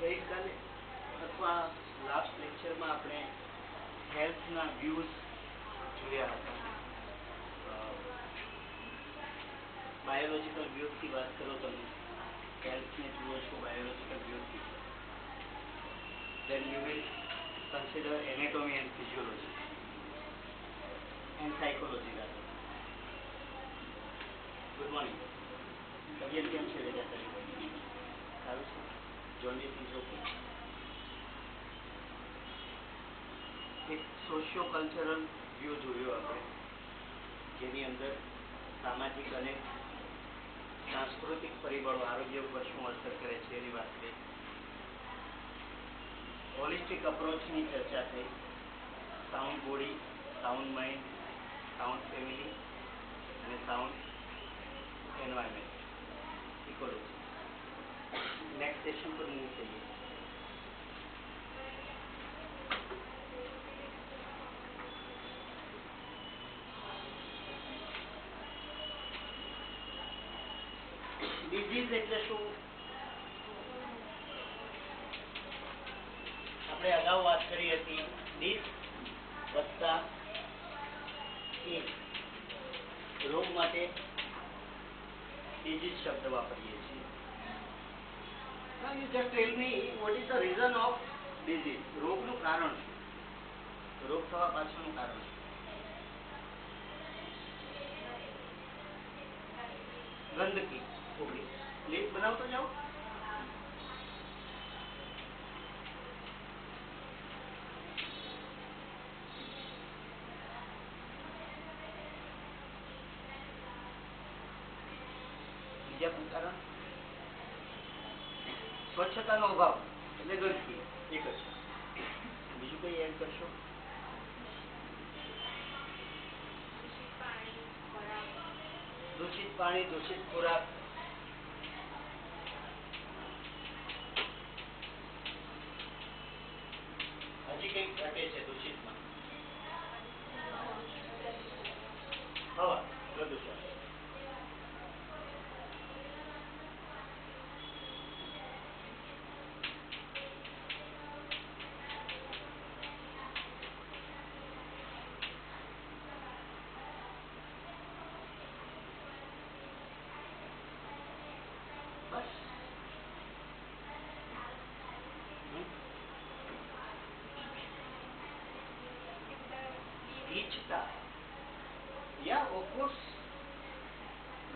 ગઈકાલે અથવા લાસ્ટ લેક્ચરમાં આપણે હેલ્થના વ્યૂઝ જોયા હતા. બાયોલોજીકલ વ્યૂઝથી વાત કરો તમે, હેલ્થને જુઓ છો biological વ્યૂઝથી, then you will consider anatomy and physiology and psychology rather. Good morning. તબિયત કેમ છે બેટા તારી? સારું છે? Jaundice is okay? એક સોશિયો કલ્ચરલ વ્યૂ જોયો આપણે, જેની અંદર સામાજિક અને સાંસ્કૃતિક પરિબળો આરોગ્ય ઉપર શું અસર કરે છે એની વાત થઈ. હોલિસ્ટિક અપ્રોચની ચર્ચા થઈ. Sound body, sound mind, sound family અને sound environment, ecology. Next session પર મૂવ થઈએ. ડિઝીઝ એટલે શું? આપણે અગાઉ વાત કરી હતી, ડિસ વત્તા રોગ માટે ડિઝીઝ શબ્દ વાપરીએ છીએ. Now you just tell me what is the reason of disease? રોગનું કારણ શું? રોગ થવા પાછળનું કારણ શું? ગંદકી. ઓકે, લિસ્ટ બનાવતો જાઓ. બીજા કોઈ કારણ? સ્વચ્છતાનો અભાવ એટલે ગંદકી, એક જ. બીજું કઈ એડ કરશો? દૂષિત પાણી, દૂષિત ખોરાક, હજી કઈક ઘટે છે દૂષિતમાં? હવા, પ્રદૂષણ.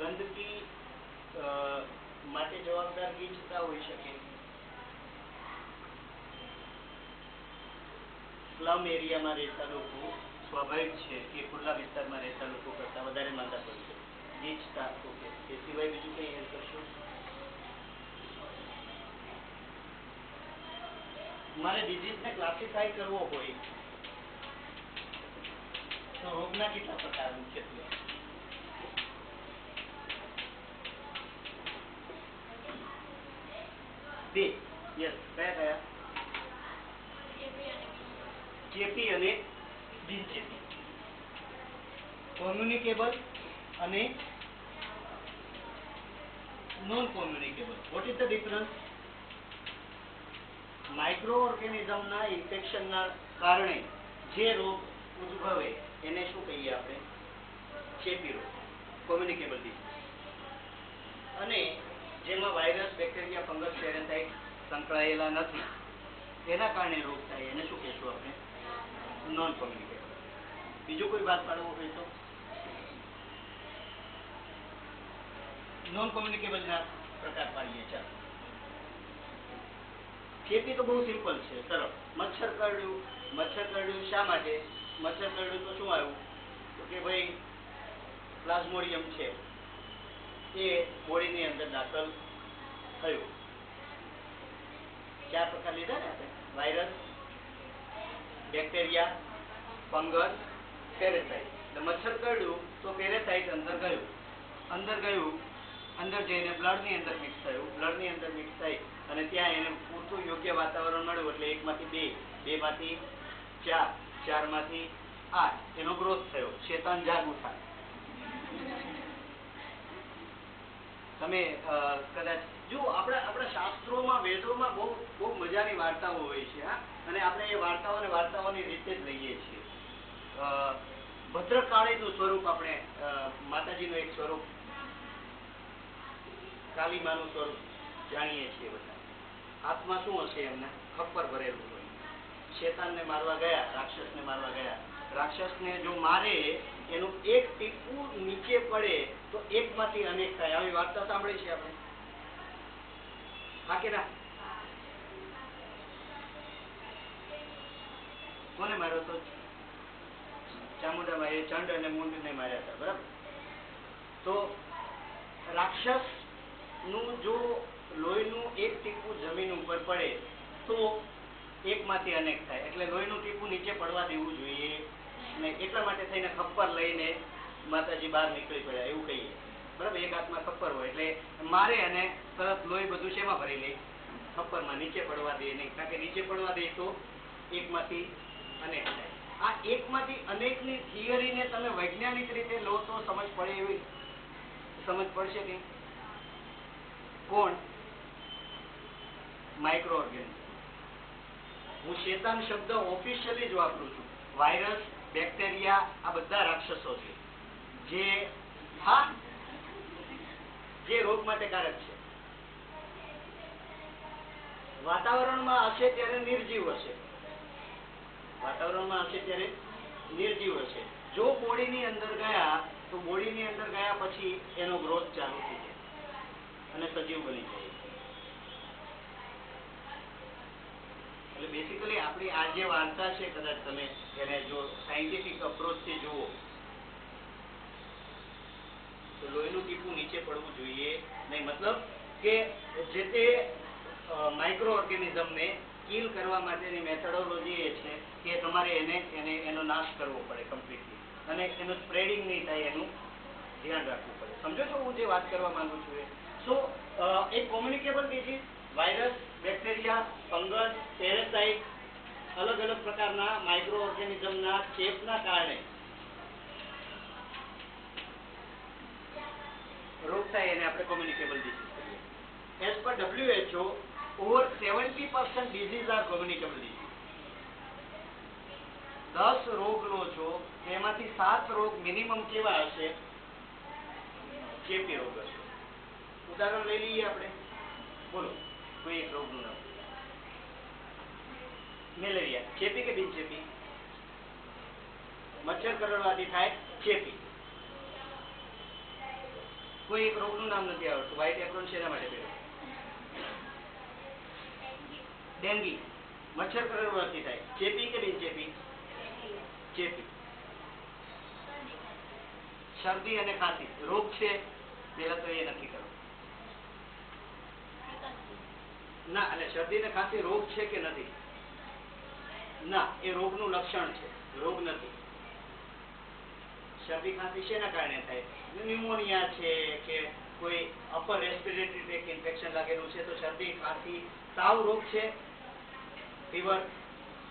ગંદકી માટે જવાબદાર ગીચતા હોઈ શકે. સ્લમ એરિયામાં રહેતા લોકો સ્વાભાવિક છે કે ખુલ્લા વિસ્તારમાં રહેતા લોકો કરતા વધારે માંદા પડી શકે. ગીચતા. ઓકે, એ સિવાય બીજું કઈ એડ કરશો? મારે ડિઝીઝને ક્લાસિફાઈ કરવો હોય તો રોગના કેટલા પ્રકાર મુખ્યત્વે? બે. યસ, કયા કયા? ચેપી અને બિનચેપી. કોમ્યુનિકેબલ અને non communicable. What is the difference? Micro ઓર્ગેનિઝમના ઇન્ફેક્શનના કારણે જે રોગ ઉદ્ભવે એને શું કહીએ આપણે? ચેપી રોગ, કોમ્યુનિકેબલ ડિઝીઝ. અને જેમાં વાયરસ, બેક્ટેરિયા, ફંગસ, પેરાસાઇટ સંકળાયેલા નથી એના કારણે રોગ થાય એને શું કહેશું આપણે? Non communicable. બીજું કોઈ વાત પાડવો હોય તો? નોન કોમ્યુનિકેબલના પ્રકાર પાડીએ. ચાલો. ચેપી તો બહુ સિમ્પલ છે, સરળ. મચ્છર કરડ્યું. મચ્છર કરડ્યું શા માટે? મચ્છર કરડ્યું તો શું આવ્યું? તો કે ભાઈ પ્લાઝ્મોડિયમ છે એ બોડીની અંદર દાખલ થયું. ચાર પ્રકાર લીધા ને આપણે? Virus, bacteria, fungus, parasite. એટલે મચ્છર કરડ્યું તો પેરાસાઇટ અંદર ગયું. અંદર જઈને બ્લડની અંદર મિક્સ થયું. બ્લડની અંદર મિક્સ થઈ અને ત્યાં એને પૂરતું યોગ્ય વાતાવરણ મળ્યું એટલે 1 માંથી 2, 2 માંથી 4, 4 માંથી 8 એનો ગ્રોથ થયો. ચેતન જાગૃત થાય. તમે કદાચ જો આપણા શાસ્ત્રોમાં, વેદોમાં બહુ વાર્તાઓ હોય છે હા, અને આપણે એ વાર્તાઓને વાર્તાઓની રીતે જ લઈએ છીએ. ભદ્રકાળીનું સ્વરૂપ આપણે માતાજીનું એક સ્વરૂપ, કાલીમાનું સ્વરૂપ જાણીએ છીએ બધા. હાથમાં શું હશે એમના? ખપ્પર ભરેલું હોય. શેતાનને મારવા ગયા, રાક્ષસને મારવા ગયા. રાક્ષસને જો મારે એનું એક ટીપું નીચે પડે તો એકમાંથી અનેક થાય. આવી વાર્તા સાંભળી છે આપણે? હા કે ના? કોને માર્યો તો? ચામુંડામાં એ ચંડ અને મુંડને માર્યા હતા, બરાબર? તો રાક્ષસ નું જો લોહીનું એક ટીપું જમીન ઉપર પડે તો એકમાંથી અનેક થાય. એટલે લોહીનું ટીપું નીચે પડવા દેવું જોઈએ ને, એટલા માટે થઈને ખપ્પર લઈને માતાજી બહાર નીકળી પડ્યા એવું કહીએ, બરાબર? એક હાથમાં ખપ્પર હોય એટલે મારે અને તરત લોહી બધું શેમાં ભરી લે? ખપ્પરમાં. નીચે પડવા દે નહીં, કારણ કે નીચે પડવા દે તો એકમાંથી અનેક થાય. આ એકમાંથી અનેકની થિયરીને તમે વૈજ્ઞાનિક રીતે લો તો સમજ પડે એવી સમજ પડશે કે કોણ? Micro organism. હું શેતાન શબ્દ ઓફિશિયલી જ વાપરું છું. વાયરસ, બેક્ટેરિયા આ બધા રાક્ષસો છે જે હા જે રોગ માટે કારક છે. વાતાવરણમાં હશે ત્યારે નિર્જીવ હશે. વાતાવરણમાં હશે ત્યારે નિર્જીવ હશે. જો બોડીની અંદર ગયા તો બોડીની અંદર ગયા પછી એનો ગ્રોથ ચાલુ થઈ જાય અને સજીવ બની જાય. એટલે બેસિકલી આપણી આ જે વાર્તા છે, કદાચ તમે એને જો સાયન્ટિફિક અપ્રોચથી જુઓ તો લોહીનું ટીપું નીચે પડવું જોઈએ નહીં. મતલબ કે જે તે માઇક્રો ઓર્ગેનિઝમને કિલ કરવા માટેની મેથોડોલોજી એ છે કે તમારે એનો નાશ કરવો પડે કમ્પ્લીટલી, અને એનું સ્પ્રેડિંગ નહીં થાય એનું ધ્યાન રાખવું પડે. સમજો છો હું જે વાત કરવા માંગુ છું એ? સો એક communicable disease, virus, bacteria, fungus, parasite, અલગ અલગ પ્રકારના માઇક્રો ઓર્ગેનિઝમના ચેપના કારણે રોગ થાય એને આપણે કોમ્યુનિકેબલ ડિસીઝ કહીએ. As per WHO over 70% disease are communicable disease. 10 રોગ લો છો એમાંથી 7 રોગ મિનિમમ કેવા હશે? ચેપી રોગ હશે. ઉદાહરણ લઈ લઈએ આપણે. બોલો કોઈ એક રોગનું નામ. મેલેરિયા ચેપી કે બિન ચેપી? મચ્છર કરડવાથી થાય ચેપી. કોઈ એક રોગનું નામ નથી આવડતું. વ્હાઇટ એપ્રોન શેના માટે પહેરો? ડેન્ગી મચ્છર કરડવાથી થાય. ચેપી કે બિન ચેપી? ચેપી. શરદી અને ખાંસી રોગ છે? પેલા તો એ નક્કી કરો. ના, એટલે શરદી અને ખાંસી રોગ છે કે નથી? ના, એ રોગનું લક્ષણ છે, રોગ નથી. શરદી ખાંસી શેના કારણે થાય? ન્યુમોનિયા છે કે કોઈ અપર રેસ્પિરેટરી ટ્રેક ઇન્ફેક્શન લાગેલું છે તો શરદી ખાંસી. તાવ રોગ છે? ફીવર?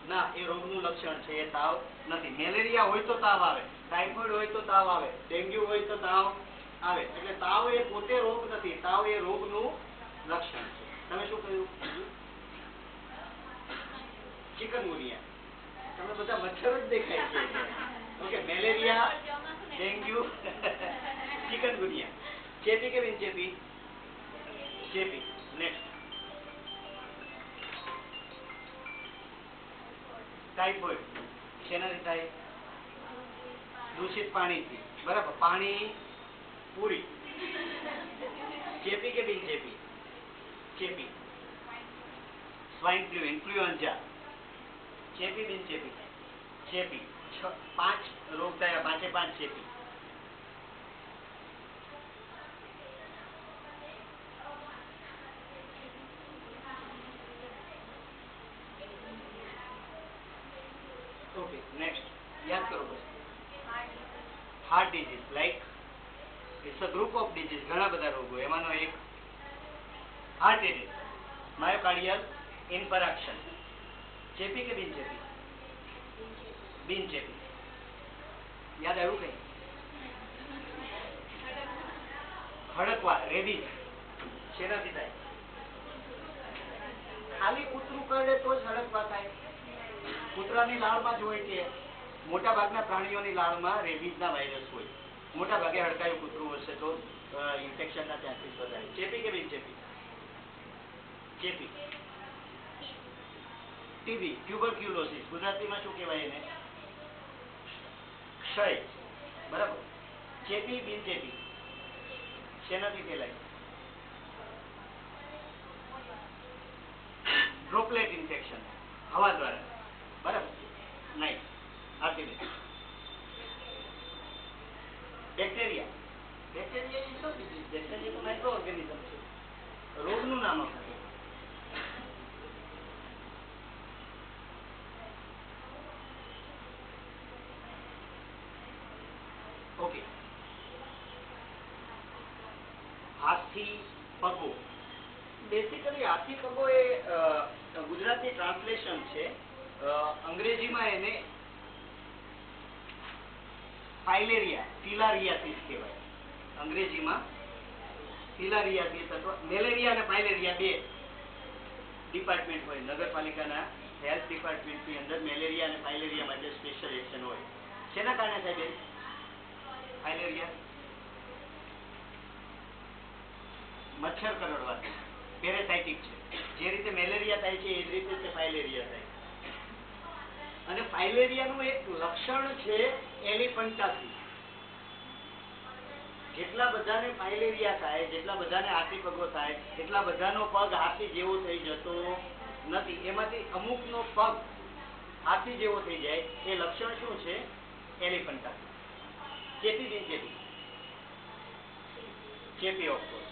ના, એ રોગનું લક્ષણ છે, એ તાવ નથી. મેલેરિયા હોય તો તાવ આવે, ટાઇફોઇડ હોય તો તાવ આવે, ડેન્ગ્યુ હોય તો તાવ આવે. એટલે તાવ એ પોતે રોગ નથી, તાવ એ રોગનું લક્ષણ છે. તમે શું કહ્યું? ચિકનગુનિયા. તમે બધા મચ્છર જ દેખાય છે. Okay, malaria, dengue, chikungunya. ચેપી કે બિન ચેપી? ચેપી. નેક્સ્ટ. ટાઇફોઇડ શેનાથી થાય? દૂષિત પાણીથી, બરાબર? પાણી પૂરી. ચેપી કે બિન ચેપી? ચેપી. સ્વાઇન ફ્લુ, ઇન્ફ્લુએન્ઝા ચેપી બિન ચેપી? ચેપી. 5 રોગ થયા, 5 ચેપી. Okay, next. યાદ કરો બસ. Heart disease, like it's a group of disease. ઘણા બધા રોગો, એમાંનો એક હાર્ટ ડિઝીઝ. માયોકાર્ડિયલ ઇન્ફાર્ક્શન ચેપી કે બિન ચેપી? બિન ચેપી. યાદ આવ્યું કઈ? ખડકવા, રેબીઝ શેનાથી થાય? ખાલી કૂતરું કરડે તો જ હડકવા થાય. કૂતરાની લાળમાં જ હોય કે મોટા ભાગના પ્રાણીઓની લાળમાં રેબીઝના વાયરસ હોય. મોટા ભાગે હડકાયું કૂતરું હશે તો ઇન્ફેક્શનના ચાન્સીસ વધારે. ચેપી કે બિનચેપી? ચેપી. ટીબી, ટ્યુબરક્યુલોસિસ, ગુજરાતીમાં શું કહેવાય એને? ક્ષય. બરાબર. ચેપી બિનચેપી શેનાથી ફેલાય? ડ્રોપલેટ ઇન્ફેક્શન, હવા દ્વારા. બરાબર. નહીં. Artificial. Bacteria. Bacteria is no disease. Bacteria તો માઇક્રો ઓર્ગેનિઝમ છે. રોગનું નામ આપો. ઓકે. હાથી પગો. બેસિકલી હાથી પગો એ ગુજરાતી ટ્રાન્સલેશન છે. અંગ્રેજીમાં એને ફાઇલેરિયા, ફિલારિયાસિસ કહેવાય. અંગ્રેજીમાં ફિલારિયાસિસ અથવા મેલેરિયા અને ફાઇલેરિયા બે ડિપાર્ટમેન્ટ હોય. નગરપાલિકાના હેલ્થ ડિપાર્ટમેન્ટની અંદર મેલેરિયા અને ફાઇલેરિયા માટે સ્પેશિયલ એક્શન હોય. શેના કારણે થાય બેન ફાઇલેરિયા? મચ્છર કરડવાથી. પેરેસાઇટિક છે. જે રીતે મેલેરિયા થાય છે એ જ રીતે તે ફાઇલેરિયા થાય. અને ફાઇલેરિયાનું એક લક્ષણ છે એલિફન્ટાસિસ. જેટલા બધાને ફાઇલેરિયા થાય, જેટલા બધાને હાથી પગો થાય, એટલા બધાનો પગ હાથી જેવો થઈ જતો નથી. એમાંથી અમુકનો પગ હાથી જેવો થઈ જાય. એ લક્ષણ શું છે? એલિફન્ટાસિસ. ચેપી બિનચેપી? ચેપી ઓફકોર્સ.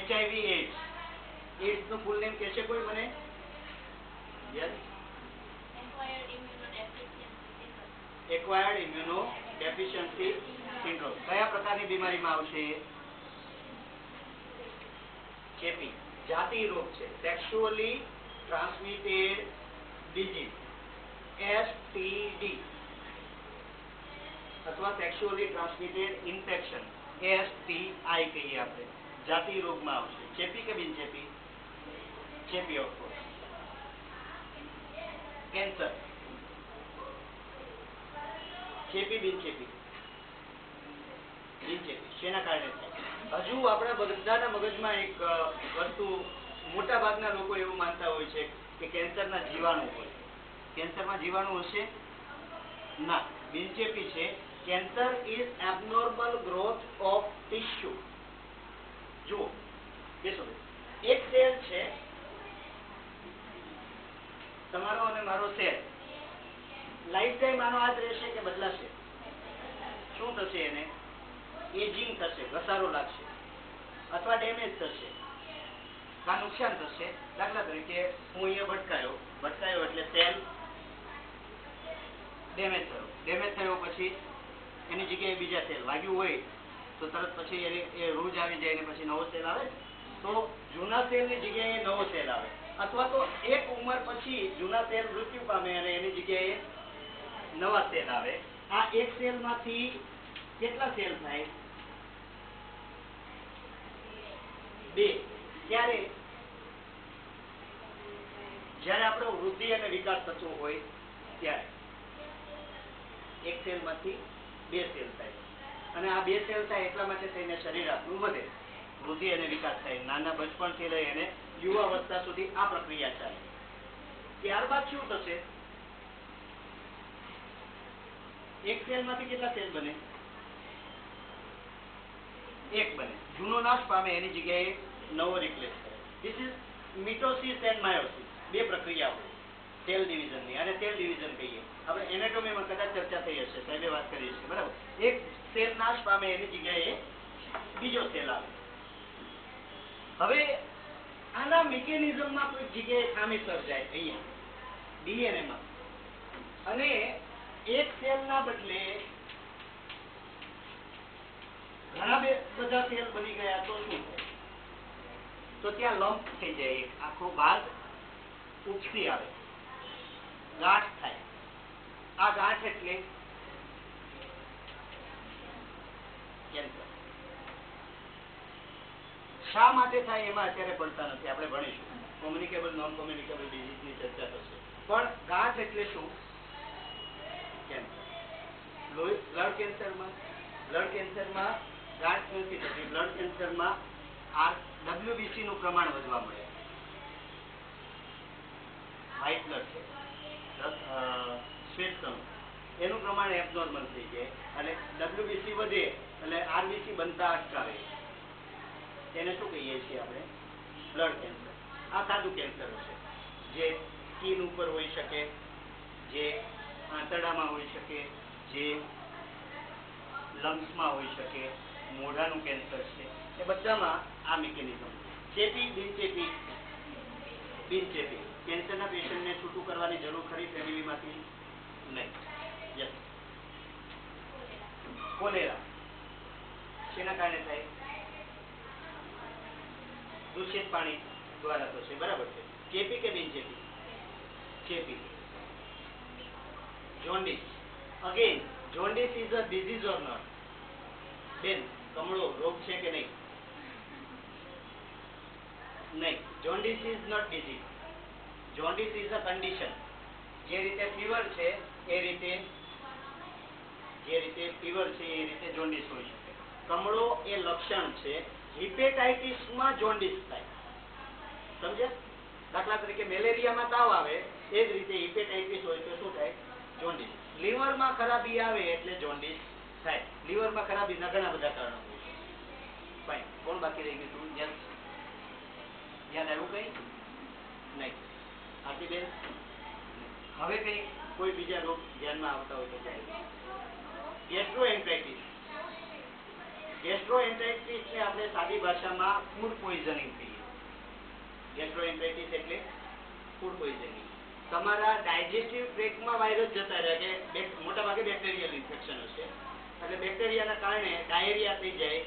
HIV ads. એડ્સ નું ફૂલ નેમ કે છે કોઈ મને? Acquired immuno deficiency syndrome. કયા પ્રકારની બીમારીમાં આવશે? ચેપી. જાતિ રોગ છે. સેક્સ્યુઅલી ટ્રાન્સમિટેડ ડિઝીઝ, STD, અથવા સેક્સ્યુઅલી ટ્રાન્સમિટેડ ઇન્ફેક્શન, STI કહીએ આપણે. જાતિ રોગમાં આવશે. ચેપી કે બિનચેપી? ચેપી ઓફકોર્સ. કેન્સર. ચેપી બિનચેપી? બિનચેપી. શેના કારણે થાય? હજુ આપણા બધાના મગજમાં એક વસ્તુ, મોટા ભાગના લોકો એવું માનતા હોય છે કે કેન્સરના જીવાણુ હોય. કેન્સરમાં જીવાણુ હશે? ના. બિનચેપી છે. Cancer is abnormal growth of tissue. જુઓ, બેસો. એક સેલ છે તમારો અને મારો સેલ. લાઈફ ટાઈમ આનો આ જ રહેશે કે બદલાશે? શું થશે? એને એજિંગ થશે, ઘસારો લાગશે, અથવા ડેમેજ થશે, કા નુકસાન થશે. દાખલા તરીકે હું અહીંયા ભટકાયો એટલે સેલ ડેમેજ થયો. ડેમેજ થયો પછી એની જગ્યાએ બીજા સેલ વાગ્યું હોય તો તરત પછી એ રૂજ આવી જાય ને પછી નવો સેલ આવે. તો જૂના સેલની જગ્યાએ નવો સેલ આવે. અથવા તો એક ઉંમર પછી જૂના સેલ મૃત્યુ પામે અને એની જગ્યાએ નવા સેલ આવે. આ એક સેલ માંથી કેટલા સેલ થાય? 2. ક્યારે? જ્યારે આપણો વૃદ્ધિ અને વિકાસ થતો હોય ત્યારે એક સેલ માંથી 2 સેલ થાય. અને આ 2 સેલ થાય એટલા માટે થઈને શરીર આપણું વધે, વૃદ્ધિ અને વિકાસ થાય. નાના બચપણથી લઈ અને યુવાવસ્થા સુધી આ પ્રક્રિયા ચાલે. ત્યારબાદ શું થશે? એક સેલ માંથી કેટલા સેલ બને? 1 બને. જૂનો નાશ પામે, એની જગ્યાએ નવો રિપ્લેસ કરે. This is mitosis and meiosis. 2 પ્રક્રિયા હોય સેલ ડિવિઝનની. અને સેલ ડિવિઝન કહીએ આપણે. એનાટોમીમાં કદાચ ચર્ચા થઈ હશે, સાહેબે વાત કરી છે. બરાબર. એક સેલ નાશ પામે, એની જગ્યાએ બીજો સેલ આવે. હવે આના મિકેનિઝમમાં કોઈ જગ્યાએ ખામી સર્જાય અહીંયા ડીએનએ માં, અને એક સેલના બદલે ઘણા બધા સેલ બની ગયા તો શું થાય? તો ત્યાં લંપ થઈ જાય. એક આખો ભાગ ઉપસી આવે, ગાંઠ થાય. આ ગાંઠ એટલે કેન્સર. શા માટે થાય એમાં અત્યારે પડતા નથી, આપણે ભણીશું. કોમ્યુનિકેબલ નોન કોમ્યુનિકેબલ ડિઝીઝની ચર્ચા થશે. પણ ગાંઠ એટલે શું? બ્લડ કેન્સરમાં ગાંઠ નથી થતી. બ્લડ કેન્સરમાં WBC નું પ્રમાણ વધવા મળે. વ્હાઇટ બ્લડ છે, શ્વેત કણો, એનું પ્રમાણ એબનોર્મલ થઈ જાય અને WBC વધે એટલે RBC બનતા અટકાવે. એને શું કહીએ છીએ આપણે? Blood cancer. આ સાદું કેન્સર છે જે સ્કિન ઉપર હોઈ શકે, જે આંતરડામાં હોઈ શકે, જે લંગ્સમાં હોઈ શકે, મોઢાનું કેન્સર છે, એ બધામાં આ મિકેનિઝમ. ચેપી બિનચેપી કેન્સરના પેશન્ટને છૂટું કરવાની જરૂર ખરી ફેમિલીમાંથી? નહીં. યસ. કોલેરા શેના કારણે થાય? દૂષિત પાણી દ્વારા થશે. બરાબર છે. ચેપી કે બિનચેપી? ચેપી. Jaundice. Again jaundice is a disease or not? બેન, કમળો રોગ છે કે નહીં? નહીં. Jaundice is not disease. Jaundice is a condition. જે રીતે ફીવર છે એ રીતે જોન્ડિસ હોઈ શકે. કમળો એ લક્ષણ છે. હિપેટાઇટિસમાં જોન્ડિસ થાય. સમજ્યા? દાખલા તરીકે મેલેરિયામાં તાવ આવે એ જ રીતે હિપેટાઇટિસ હોય તો શું થાય? જોન્ડિસ. લીવરમાં ખરાબી આવે એટલે જોન્ડિસ થાય. લીવરમાં ખરાબીના ઘણા બધા કારણો હોય છે. ફાઇન. કોણ બાકી રહી ગયું હતું? યસ. યાદ આવ્યું કઈ? નહીં. આરતીબેન, હવે કઈ કોઈ બીજા રોગ ધ્યાનમાં આવતા હોય તો ગેસ્ટ્રોએન્ટેરાઇટિસ. ગેસ્ટ્રોએન્ટેરાઇટિસને આપણે સાદી ભાષામાં ફૂડ પોઈઝનિંગ કહીએ. ગેસ્ટ્રોએન્ટેરાઇટિસ એટલે ફૂડ પોઈઝનિંગ. તમારા ડાયજેસ્ટિવ ટ્રેકમાં વાયરસ જતા રહે કે મોટા ભાગે બેક્ટેરિયલ ઇન્ફેક્શન હશે એટલે બેક્ટેરિયાના કારણે ડાયરિયા થઈ જાય,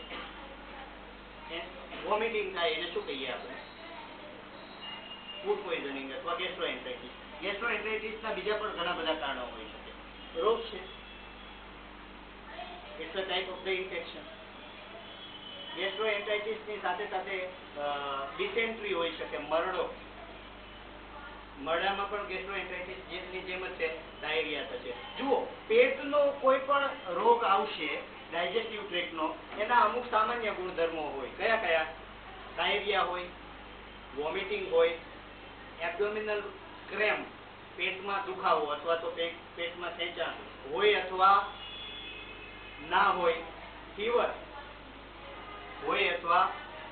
વોમિટિંગ થાય, એને શું કહીએ આપણે? ફૂડ પોઈઝનિંગ અથવા ગેસ્ટ્રોએન્ટેરાઇટિસ. ગેસ્ટ્રોએન્ટેરાઇટિસના બીજા પણ ઘણા બધા કારણો હોઈ શકે. રોગ છે, it's a type of the infection. ગેસ્ટ્રોએન્ટેરાઇટિસની સાથે સાથે ડિસેન્ટ્રી હોઈ શકે, મરડો. મરડામાં પણ ગેસ્ટ્રોએન્ટેરાઇટિસ જેની જેમ જ છે, ડાયરિયા થશે. જુઓ, પેટનો કોઈ પણ રોગ આવશે ડાયજેસ્ટિવ ટ્રેકનો, એના અમુક સામાન્ય ગુણધર્મો હોય. કયા કયા? ડાયરિયા હોય, વોમિટિંગ હોય, એબ્ડોમિનલ ક્રેમ્પ, પેટમાં દુખાવો અથવા તો પેટમાં ખેંચાણ હોય અથવા ના હોય, ફીવર હોય અથવા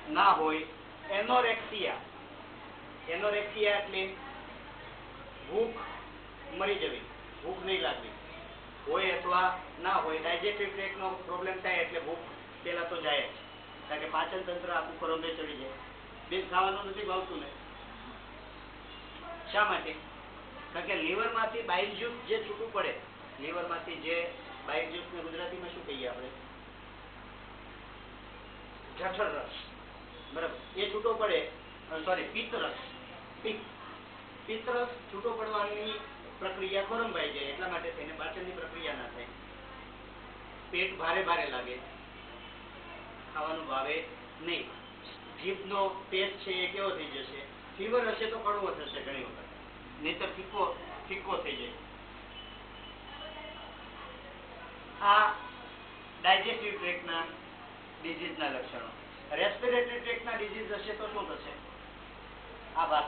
ના હોય, એનોરેક્સિયા. એનોરેક્સિયા એટલે ભૂખ મરી જવી, ભૂખ નહીં લાગવી, હોય અથવા ના હોય. ડાયજેસ્ટિવ ટ્રેકનો પ્રોબ્લેમ થાય એટલે ભૂખ પેલા તો જાય જ, કારણ કે પાચન તંત્ર આખું ખરોબે ચડી જાય. બેન, ખાવાનું નથી ભાવતું ને? શા માટે? કારણ કે લીવરમાંથી બાઇલ જ્યુસ જે છૂટું પડે, લીવરમાંથી જે બાઇલ જ્યુસને ગુજરાતીમાં શું કહીએ આપણે? જઠર રસ. બરાબર. એ છૂટો પડે, સોરી, પિત્તરસ. પિત્તરસ છૂટો પડવાની પ્રક્રિયા ખોરંભાઈ જાય, એટલા માટે થઈને પાચનની પ્રક્રિયા ના થાય. પેટ ભારે ભારે લાગે, ખાવાનું ભાવે નહીં. જીભનો ટેસ્ટ છે એ કેવો થઈ જશે? ફીવર હશે તો કડવો થશે ઘણી વખત, નહીતર ફીકો થઈ જાય. આ ડાયજેસ્ટિવ ટ્રેકના ડિઝીઝના લક્ષણો. રેસ્પિરેટરી ટ્રેકના ડિઝીઝ હશે તો શું થશે? આ વાત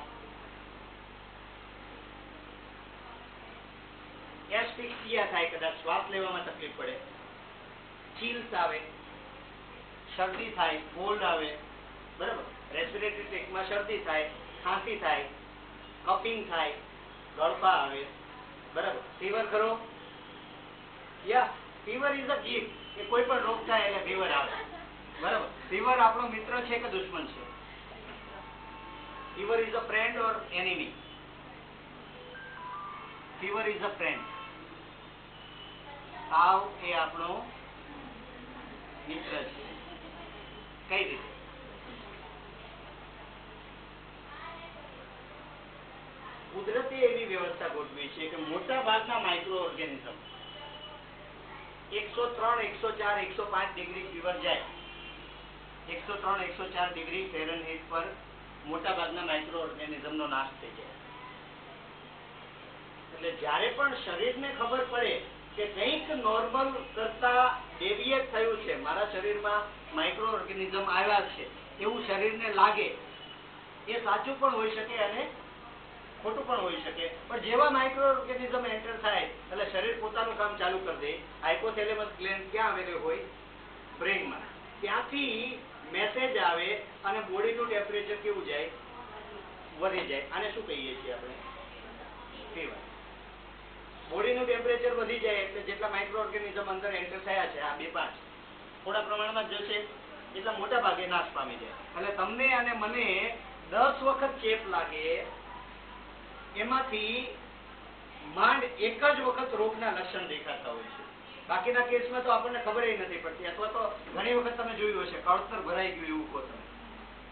એસ્ફિક્સિયા થાય, કદાચ શ્વાસ લેવામાં તકલીફ પડે, ચીલ્સ આવે, શરદી થાય, કોલ્ડ આવે. બરાબર. રેસ્પિરેટરી ટ્રેકમાં શરદી થાય, ખાંસી થાય, કફિંગ થાય, ગળફા આવે. બરાબર. ફીવર ખરો? યા, ફીવર ઇઝ અ ગિફ્ટ. કે કોઈ પણ રોગ થાય એટલે ફીવર આવે. બરાબર. ફીવર આપણો મિત્ર છે કે દુશ્મન છે? Fever is a friend or enemy? Fever is a friend. તાવ એ આપણો મિત્ર છે. કઈ રીતે? કુદરતે એવી વ્યવસ્થા ગોઠવી છે કે મોટા ભાગના માઇક્રો ઓર્ગેનિઝમ 103, 104, 105 ડિગ્રી ફીવર જાય 103-104 ડિગ્રી ફેરનહીટ પર મોટાભાગના માઇક્રો ઓર્ગેનિઝમનો નાશ થઈ જાય. એટલે જ્યારે પણ શરીરને ખબર પડે કે કંઈક નોર્મલ કરતા ડેવિએટ થયું છે, મારા શરીરમાં માઇક્રો ઓર્ગેનિઝમ આવ્યા છે એવું શરીરને લાગે, એ સાચું પણ હોઈ શકે અને ખોટું પણ હોઈ શકે, પણ જેવા માઇક્રો ઓર્ગેનિઝમ એન્ટર થાય એટલે શરીર પોતાનું કામ ચાલુ કરી દે. હાઇપોથેલેમસ ગ્લેન્ડ ક્યાં આવેલો હોય? બ્રેઇનમાં. ત્યાંથી મેસેજ આવે અને બોડીનું ટેમ્પરેચર કેવું જાય? વધી જાય. આને શું કહીએ છીએ આપણે? ફીવર. બોડીનું ટેમ્પરેચર વધી જાય એટલે જેટલા માઇક્રો ઓર્ગેનિઝમ અંદર એન્ટર થયા છે, આ 2-5 થોડા પ્રમાણમાં જશે એટલા મોટા ભાગે નાશ પામી જાય. એટલે તમને અને મને 10 વખત ચેપ લાગે, એમાંથી માંડ એક જ વખત રોગના લક્ષણ દેખાતા હોય છે. બાકીના કેસમાં તો આપણને ખબર નથી પડતી. અથવા તો ઘણી વખત તમે જોયું હશે, કળતર ભરાઈ ગયું એવું કહો તમે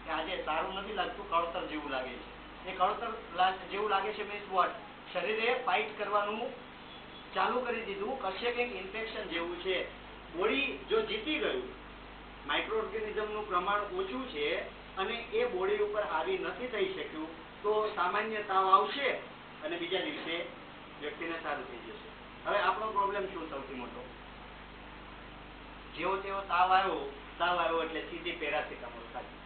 કે આજે સારું નથી લાગતું, કળતર જેવું લાગે છે. એ કળતર જેવું લાગે છે મીન્સ વોટ? શરીરે ફાઇટ કરવાનું ચાલુ કરી દીધું, કશે કંઈક ઇન્ફેક્શન જેવું છે. બોડી જો જીતી ગયું, માઇક્રો ઓર્ગેનિઝમનું પ્રમાણ ઓછું છે અને એ બોડી ઉપર હાવી નથી થઈ શક્યું, તો સામાન્ય તાવ આવશે અને બીજા દિવસે વ્યક્તિને સારું થઈ જશે. હવે આપણો પ્રોબ્લેમ શું સૌથી મોટો? જેવો તેવો તાવ આવ્યો એટલે સીધી પેરાસિટામોલ ખાધી.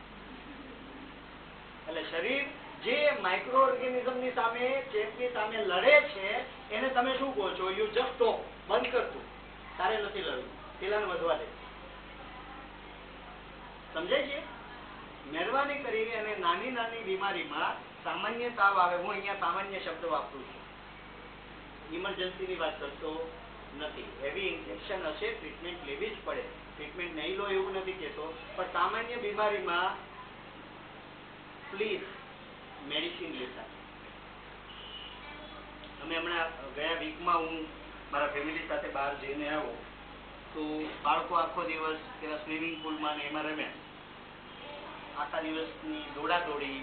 એટલે શરીર જે માઇક્રો ઓર્ગેનિઝમની સામે, ચેપની સામે લડે છે, એને તમે શું કહો છો? યુ જસ્ટ સ્ટોપ, બંધ કરતું, તારે નથી લડવું, પેલાને વધવા દે. સમજાય છે? મહેરબાની કરીને અને નાની નાની બીમારીમાં સામાન્ય તાવ આવે, હું અહીંયા સામાન્ય શબ્દ વાપરું છું, ઇમરજન્સીની વાત કરતો નથી. હેવી ઇન્ફેક્શન હશે, ટ્રીટમેન્ટ લેવી જ પડે. ટ્રીટમેન્ટ નહીં લો એવું નથી કહેતો, પણ સામાન્ય બીમારીમાં પ્લીઝ મેડિસિન લેતા. અમે હમણાં ગયા વીકમાં હું મારા ફેમિલી સાથે બહાર જઈને આવ્યો, તો બાળકો આખો દિવસ પેલા સ્વિમિંગ પુલમાં ને એમાં રમ્યા. આખા દિવસની દોડાદોડી,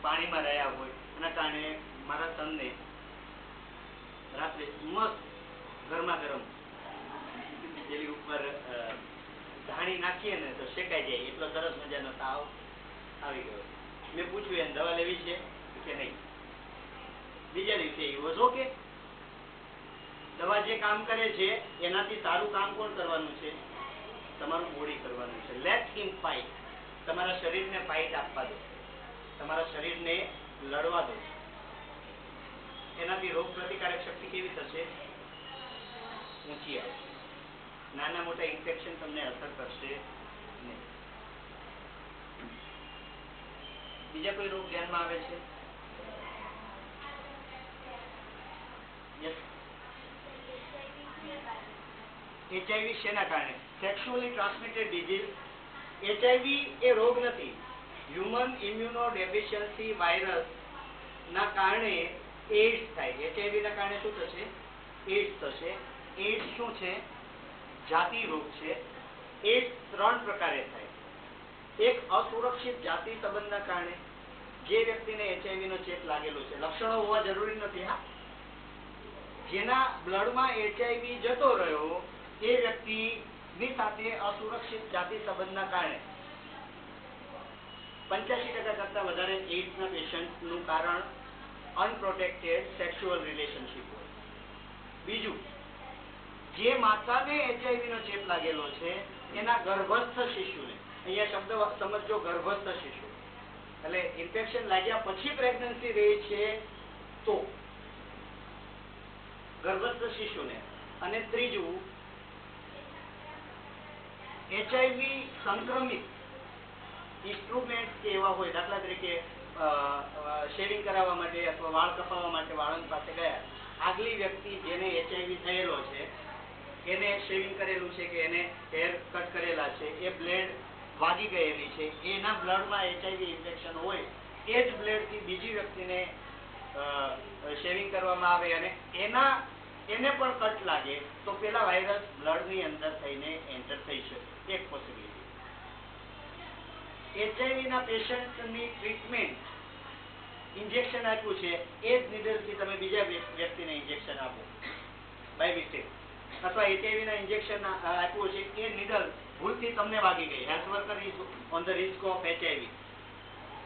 પાણીમાં રહ્યા હોય, એના કારણે મારા સનને રાત્રે મસ્ત ગરમા ગરમ જેની ઉપર ધાણી નાખીએ ને તો શેકાઈ જાય એટલો સરસ મજાનો તાવ આવી ગયો. મેં પૂછ્યું એને દવા લેવી છે કે નહીં? બીજા દિવસે એ વોઝ ઓકે. દવા જે કામ કરે છે એનાથી સારું કામ કોણ કરવાનું છે? તમારું બોડી કરવાનું છે. લેટ હિમ ફાઇટ. તમારા શરીરને ફાઇટ આપવા દો, તમારા શરીરને લડવા દો. એનાથી રોગ પ્રતિકારક શક્તિ કેવી થશે? ઊંચી આવશે. નાના મોટા ઇન્ફેક્શન તમને અસર કરશે નહીં. બીજા કોઈ રોગ ધ્યાનમાં આવે છે? HIV શેના કારણે? Sexually transmitted disease. HIV એ રોગ નથી. હ્યુમન ઇમ્યુનો ડેફિશિયન્સી વાયરસ ના કારણે એઇડ્સ થાય. HIV ના કારણે શું થશે? એઇડ્સ થશે. એઇડ્સ શું છે? જાતિ રોગ છે. એઇડ્સ 3 પ્રકારે થાય. એક અસુરક્ષિત જાતિ સંબંધના કારણે, જે વ્યક્તિને HIV નો ચેપ લાગેલો છે, લક્ષણો હોવા જરૂરી નથી, હા, જેના બ્લડમાં HIV જતો રહ્યો એ વ્યક્તિની સાથે અસુરક્ષિત જાતિ સંબંધના કારણે 85% કરતા વધારે એઇડ્સના પેશન્ટનું કારણ અનપ્રોટેક્ટેડ સેક્સ્યુઅલ રિલેશનશિપ હોય. બીજું, જે માતાને HIV નો ચેપ લાગેલો છે એના ગર્ભસ્થ શિશુને, અહીંયા શબ્દ સમજો, ગર્ભસ્થ શિશુ એટલે ઇન્ફેક્શન લાગ્યા પછી પ્રેગ્નન્સી રહી છે તો ગર્ભસ્થ શિશુને. અને ત્રીજું, HIV સંક્રમિત ઇન્સ્ટ્રુમેન્ટ કે એવા હોય, દાખલા તરીકે શેવિંગ કરાવવા માટે અથવા વાળ કપાવવા માટે વાળંદ પાસે ગયા, આગલી વ્યક્તિ જેને HIV થયેલો છે એને શેવિંગ કરેલું છે કે એને હેર કટ કરેલા છે, એ બ્લેડ વાગી ગયેલી છે, એના બ્લડમાં HIV ઇન્ફેક્શન હોય, એ જ બ્લેડથી બીજી વ્યક્તિને શેવિંગ કરવામાં આવે અને એને પણ કટ લાગે તો પેલા વાયરસ બ્લડની અંદર થઈને એન્ટર થઈ શકે. એક પોસિબિલિટી. HIV ના પેશન્ટની ટ્રીટમેન્ટ ઇન્જેક્શન આપ્યું છે, એ જ નીડલથી તમે બીજા વ્યક્તિને ઇન્જેક્શન આપો બાય મિસ્ટેક, અથવા એચઆઈવી ના ઇન્જેક્શન આપ્યું છે, એ નીડલ ભૂલથી તમને વાગી ગઈ, health worker is on the risk of HIV.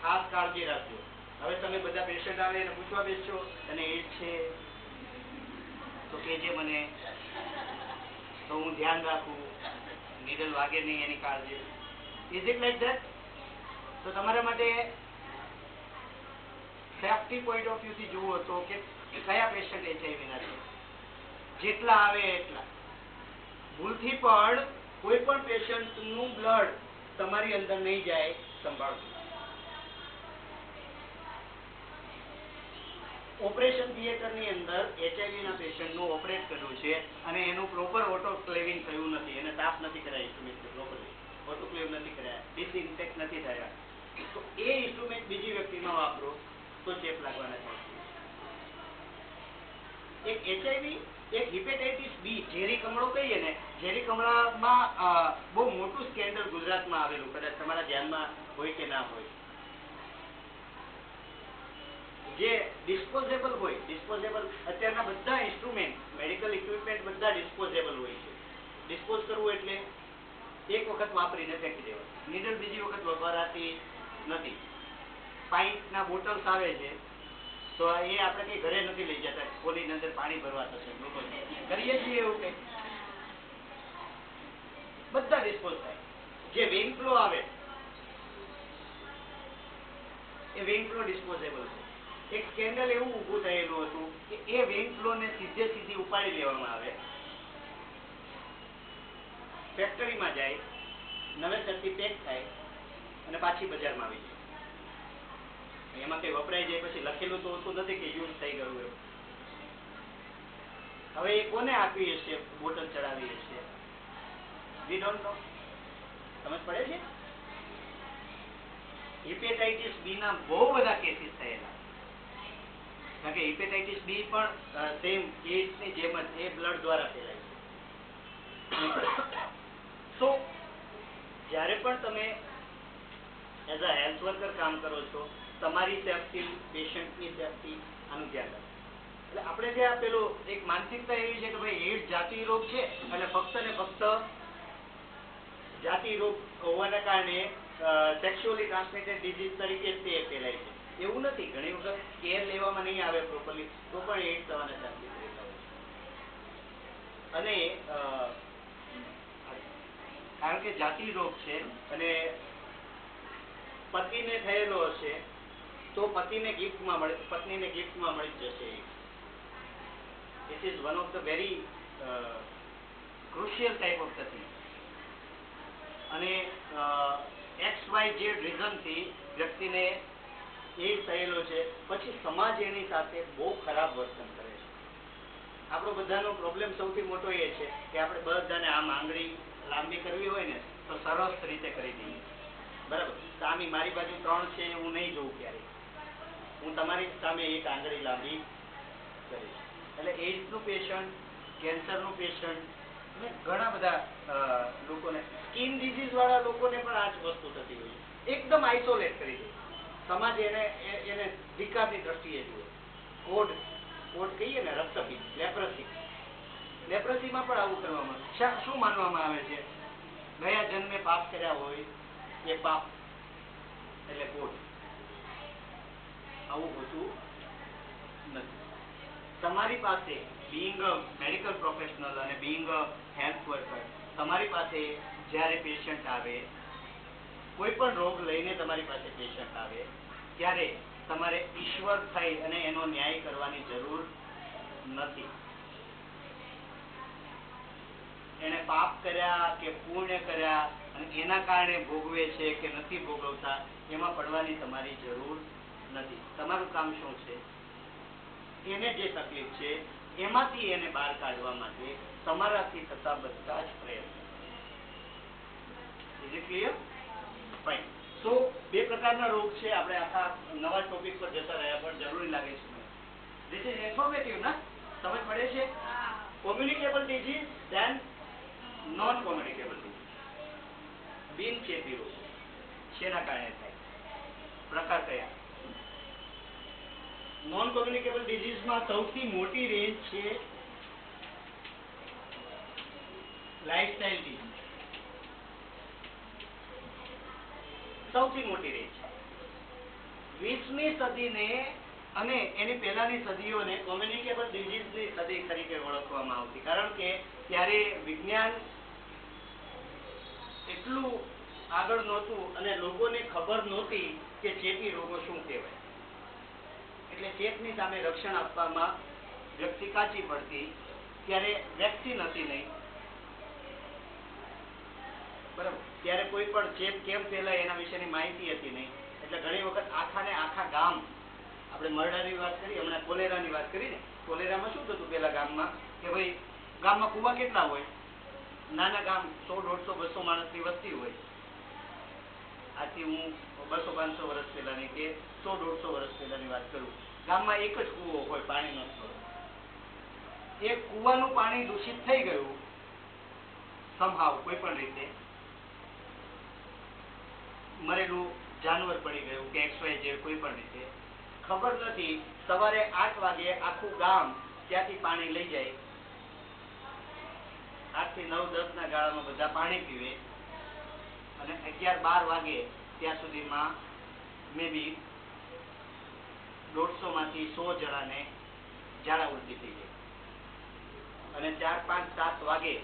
ખાસ કાળજી રાખજો. હવે તમે બધા પેશન્ટ આવે એને પૂછવા બેસશો અને એ છે તો કહેજે મને, તો હું ધ્યાન રાખું, નીડલ વાગે નહીં એની કાળજી. Is it like that? તો તમારા માટે સેફ્ટી પોઈન્ટ ઓફ વ્યૂ થી જુઓ તો કે કયા પેશન્ટ એચઆઈવી ના છે, જેટલા આવે એટલા. ભૂલથી પણ કોઈ પણ પેશન્ટ નું બ્લડ તમારી અંદર નહીં જાય, સંભાળજો. ઓપરેશન થિયેટર ની અંદર એચઆઈવી ના પેશન્ટ નું ઓપરેટ કર્યું છે અને એનું પ્રોપર ઓટોક્લેવિંગ થયું નથી, એને સાફ નથી કરાય ઇન્સ્ટ્રુમેન્ટ પ્રોપરલી, ઓટોક્લેવ નથી કરાયા, ડિસઇન્ફેક્ટ નથી થયા, તો એ ઇન્સ્ટ્રુમેન્ટ બીજી વ્યક્તિમાં વાપરો તો ચેપ લાગવાના થાય. એક એચઆઈવી, એક હિપેટાઇટિસ બી, ઝેરી કમળો કહીએ ને, ઝેરી કમળામાં બહુ મોટું સ્કેન્ડલ ગુજરાતમાં આવેલું, કદાચ તમારા ધ્યાનમાં હોય કે ના હોય. જે ડિસ્પોઝેબલ હોય, ડિસ્પોઝેબલ અત્યારના બધા ઇન્સ્ટ્રુમેન્ટ, મેડિકલ ઇક્વિપમેન્ટ બધા ડિસ્પોઝેબલ હોય છે. ડિસ્પોઝ કરવું એટલે એક વખત વાપરીને ફેંકી દેવા, નીડલ બીજી વખત વપરાતી નથી. પાઇપના બોટલ્સ આવે છે તો એ આપણે કઈ ઘરે નથી લઈ જતા, ખોલીને અંદર પાણી ભરવા થશે, લોકો કરીએ છીએ એવું કઈ, બધા ડિસ્પોઝ થાય. જે વેઇન ફ્લો આવે એ વેઇન ફ્લો ડિસ્પોઝેબલ છે. એક સ્કેન્ડલ એવું ઊભું થયેલું હતું કે એ વેઇન ફ્લો ને સીધી ઉપાડી લેવામાં આવે, ફેક્ટરીમાં જાય, નવેસરથી પેક થાય અને પાછી બજારમાં આવી જાય. એમાં કઈ વપરાઈ જાય પછી લખેલું તો હોતું નથી કે યુઝ થઈ ગયું એવું. હવે એ કોને આપી હશે, બોટલ ચડાવી હશે, વી ડોન્ટ નો. સમજ પડે છે? હિપેટાઇટિસ બી ના બહુ બધા કેસીસ થયેલા, કારણ કે હિપેટાઇટિસ બી પણ સેમ એઇડ્સ ની જેમ જ એ બ્લડ દ્વારા ફેલાય છે. તો જ્યારે પણ તમે એઝ અ હેલ્થ વર્કર કામ કરો છો, તમારી સેફટી, પેશન્ટની સેફટી, આનું ધ્યાન રાખો. એટલે આપણે જે આ પેલું એક માનસિકતા એવી છે કે ભાઈ એઇડ્સ જાતિ રોગ છે એટલે ફક્ત ને ફક્ત જાતિ રોગ હોવાના કારણે સેક્સ્યુઅલી ટ્રાન્સમિટેડ ડિઝીઝ તરીકે જ તે ફેલાય છે, એવું નથી. ઘણી વખત કેર લેવામાં નહીં આવે પ્રોપરલી તો પણ એઇડ્સ થવાના ચાન્સીસ રહેતા હોય છે. અને કારણ કે જાતિ રોગ છે અને પતિને થયેલો હશે તો પતિને ગિફ્ટમાં મળે, પત્નીને ગિફ્ટમાં મળી જશે. This is one of the very crucial type of the thing. અને XYZ રીઝનથી વ્યક્તિને એઇડ્સ થયેલો છે, પછી સમાજ એની સાથે બહુ ખરાબ વર્તન કરે છે. આપણો બધાનો પ્રોબ્લેમ સૌથી મોટો એ છે કે આપણે બધાને આમ આંગળી લાંબી કરવી હોય ને તો સરસ રીતે કરી દઈએ, બરાબર. સામી મારી બાજુ 3 છે હું નહીં જોઉં ક્યારેય, હું તમારી સામે એક આંગળી લાંબી કરીશ. એટલે એઇડ્સનું પેશન્ટ, કેન્સરનું પેશન્ટ અને ઘણા બધા લોકોને, સ્કિન ડિઝીઝ વાળા લોકોને પણ આ જ વસ્તુ થતી હોય છે. એકદમ આઇસોલેટ કરી દે સમાજ, એને વિકાસની દ્રષ્ટિએ જુએ. કોડ કહીએ ને, રક્તપિત્ત, લેપ્રસીમાં પણ આવું કરવામાં આવે. શું માનવામાં આવે છે? ગયા જન્મે પાપ કર્યા હોય એ પાપ એટલે કોડ. આવું હોતું નથી. તમારી પાસે બીઈંગ અ મેડિકલ પ્રોફેશનલ અને બીઈંગ અ હેલ્થ વર્કર, તમારી પાસે જ્યારે પેશન્ટ આવે, કોઈ પણ રોગ લઈને તમારી પાસે પેશન્ટ આવે ત્યારે તમારે ઈશ્વર થઈ અને એનો ન્યાય કરવાની જરૂર નથી. એને પાપ કર્યા કે પુણ્ય કર્યા અને એના કારણે ભોગવે છે કે નથી ભોગવતા એમાં પડવાની તમારી જરૂર નથી. તમારું કામ શું છે? એને જે તકલીફ છે એમાંથી એને બહાર કાઢવા માટે તમારાથી થતા બધા જ પ્રયત્ન. Is it clear? ફાઇન. તો 2 પ્રકારના રોગ છે. આપણે આખા નવા ટોપિક પર જતા રહ્યા પણ જરૂરી લાગે છે. ધીસ ઇઝ ઇન્ફોર્મેટિવ ના? સમજ પડે છે? Communicable disease then non communicable disease. બિનચેપી રોગ શેના કારણે થાય? પ્રકાર કયા? નોન કોમ્યુનિકેબલ ડિઝીઝમાં સૌથી મોટી રેન્જ છે લાઇફસ્ટાઇલ ડિઝીઝ સૌથી મોટી રીત છે. 20મી સદીને અને એની પહેલાની સદીઓને કોમ્યુનિકેબલ ડિઝીઝની સદી તરીકે ઓળખવામાં આવતી, કારણ કે ત્યારે વિજ્ઞાન એટલું આગળ નહોતું અને લોકોને ખબર નહોતી કે ચેપી રોગો શું કહેવાય. એટલે ચેપની સામે રક્ષણ આપવામાં વ્યક્તિ કાચી પડતી. ત્યારે વેક્સિન હતી નહીં, બરાબર. ત્યારે કોઈ પણ ચેપ કેમ ફેલાય એના વિશેની માહિતી હતી નહીં. એટલે ઘણી વખત આખા ને આખા ગામ, આપણે મરડાની વાત કરી, હમણાં કોલેરાની વાત કરી ને, કોલેરામાં શું થતું પેલા ગામમાં કે ભાઈ ગામમાં કુવા કેટલા હોય, નાના ગામ 100, 150, 200 માણસની વસ્તી હોય. આથી હું 200-500 વર્ષ પહેલાની કે 100-150 વર્ષ પહેલાની વાત કરું. ગામમાં એક જ કુવો હોય પાણીનો સ્ત્રોત. એ કુવાનું પાણી દૂષિત થઈ ગયું સમહાવ, કોઈ પણ રીતે મરેલું જાનવર પડી ગયું કે XYZ કોઈ પણ રીતે, ખબર નથી. સવારે 8 વાગે આખું ગામ ત્યાંથી પાણી લઈ જાય. 8 થી 9, 10 ના ગાળામાં બધા પાણી પીવે અને 11-12 વાગે ત્યાં સુધીમાં મે બી 150 માંથી 100 જણાને ઝાડા ઉલટી થઈ જાય અને 4, 5, 7 વાગે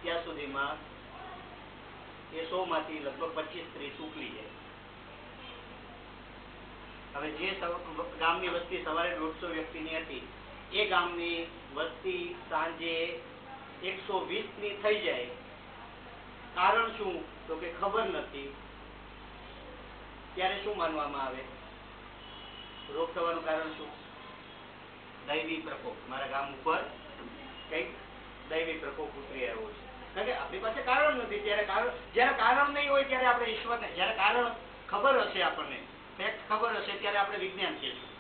ત્યાં સુધીમાં એ 100 માંથી લગભગ 25-30 ઉકલી જાય. હવે જે ગામની વસ્તી સવારે 150 વ્યક્તિની હતી, એ ગામની વસ્તી સાંજે 120ની થઈ જાય. કારણ શું? તો કે ખબર નથી. ત્યારે શું માનવામાં આવે? રોગ થવાનું કારણ શું? દૈવી પ્રકોપ. મારા ગામ ઉપર કઈક દૈવી પ્રકોપ ઉતરી આવ્યો છે. કારણ કે આપણી પાસે કારણ નથી. જયારે કારણ નહીં હોય ત્યારે આપણે ઈશ્વરને, જયારે કારણ ખબર હશે, આપણને ફેક્ટ ખબર હશે, ત્યારે આપણે વિજ્ઞાન કહીશું,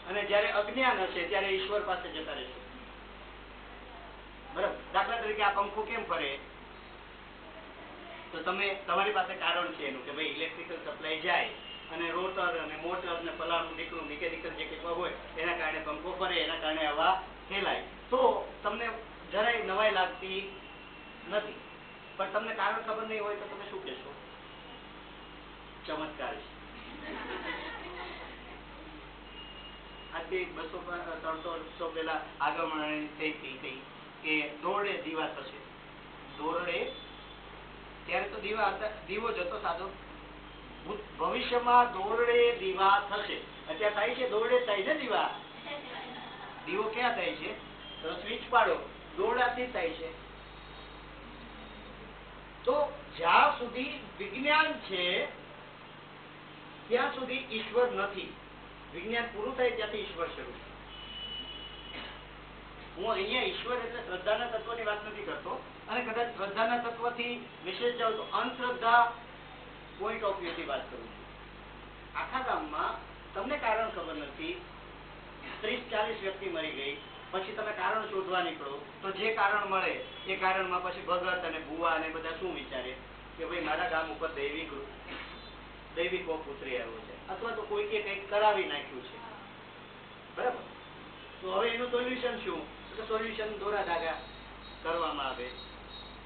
અને જયારે અજ્ઞાન હશે ત્યારે ઈશ્વર પાસે જતા રહીશું. બરાબર. દાખલા તરીકે આ પંખો કેમ ફરે? તો તમારી પાસે કારણ છે એનું કે ભાઈ ઇલેક્ટ્રિકલ સપ્લાય જાય અને રોટર અને મોટર અને ફલાણું ઢીકણું મિકેનિકલ જે કંઈક હોય એના કારણે પંખો ફરે, એના કારણે હવા ફેલાય. તો તમને જરાય નવાઈ લાગતી નથી. પણ તમને કારણ ખબર નહીં હોય તો તમે શું કહેશો? ચમત્કાર છે. આજથી 200-300 વર્ષો પહેલા આગમણી થઈ હતી કે દોરડે દીવા થશે. દોરડે ત્યારે તો દીવો જતો સાદો. ભવિષ્યમાં દોરડે દીવા થશે. અત્યારે થાય છે દોરડે થાય છે દીવા. દીવો ક્યાં થાય છે? તો સ્વિચ પાડો, દોરડાથી થાય છે. તો જ્યાં સુધી વિજ્ઞાન છે ત્યાં સુધી ઈશ્વર નથી. વિજ્ઞાન પૂરું થાય ત્યાંથી ઈશ્વર શરૂ છે. હું અહીંયા ઈશ્વર એટલે શ્રદ્ધાના તત્વની વાત નથી કરતો, અને કદાચ શ્રદ્ધાના તત્વથી વિશેષ જાઉં તો અંધશ્રદ્ધા પોઈન્ટ ઓફ વ્યૂ થી વાત કરું છું. આખા ગામમાં તમને કારણ ખબર નથી, 30-40 વ્યક્તિ મરી ગઈ, પછી તમે કારણ શોધવા નીકળો તો જે કારણ મળે એ કારણમાં પછી ભગત અને ભુવા અને બધા શું વિચારે કે ભાઈ મારા ગામ ઉપર દૈવી કોપ ઉતરી આવ્યો છે, અથવા તો કોઈકે કંઈક કરાવી નાખ્યું છે. બરાબર. તો હવે એનું સોલ્યુશન શું? તો સોલ્યુશન દોરા ધાગા કરવામાં આવે,